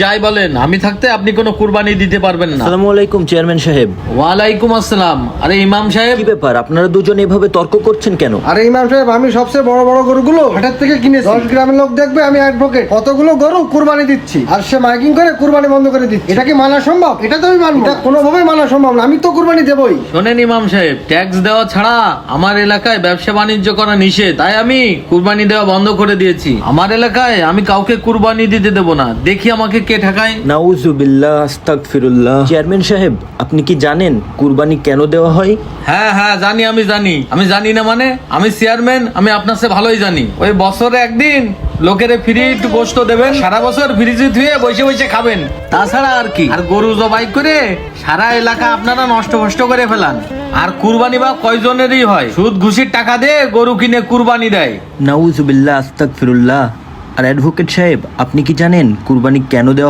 যাই বলেন, আমি থাকতে আপনি কোনো কুরবানি দিতে পারবেন না। আসসালামু আলাইকুম চেয়ারম্যান সাহেব। ওয়ালাইকুম আসসালাম। আরে ইমাম সাহেব, কি ব্যাপার, আপনারা দুজন এভাবে তর্ক করছেন কেন? আরে ইমাম সাহেব, আমি সবচেয়ে বড় বড় গরুগুলো হাটের থেকে কিনেছি। 10 গ্রামের লোক দেখবে আমি অ্যাডভোকেট কতগুলো গরু কুরবানি দিচ্ছি, আর সে মাইকিং করে কুরবানি বন্ধ করে দিচ্ছে। এটা কি মানা সম্ভব? এটা তো আমি মানবো না, কোনোভাবেই মানা সম্ভব না। আমি তো কুরবানি দেবই। শোনেন ইমাম সাহেব, ট্যাক্স দেওয়া ছাড়া আমার এলাকায় ব্যবসা বাণিজ্য করা নিষেধ, তাই আমি কুরবানি দেওয়া বন্ধ করে দিয়েছি। আমার এলাকায় আমি কাউকে কুরবানি দিতে দেবো না। দেখি আমাকে কে ঠেকায়। নাউজুবিল্লাহ, আস্তাগফিরুল্লাহ। চেয়ারম্যান সাহেব, আপনি কি জানেন কুরবানি কেন দেওয়া হয়? হ্যাঁ হ্যাঁ জানি, আমি জানি না মানে? আমি চেয়ারম্যান, আমি আপনার চেয়ে ভালোই জানি। ওই বছরে একদিন লোকেরে ফ্রি একটু গোশত দেবেন, সারা বছর ফ্রিজে ধুয়ে বসে বসে খাবেন, তাছাড়া আর কি। আর গরু জবাই করে সারা এলাকা আপনারা নষ্ট করে ফেলান। আর কুরবানি বা কয়জনেরই হয়? সুদ ঘুষির টাকা দিয়ে গরু কিনে কুরবানি দেয়। নাউজুবিল্লাহ, আস্তাগফিরুল্লাহ। আর অ্যাডভোকেট সাহেব, আপনি কি জানেন কুরবানি কেন দেওয়া হয়?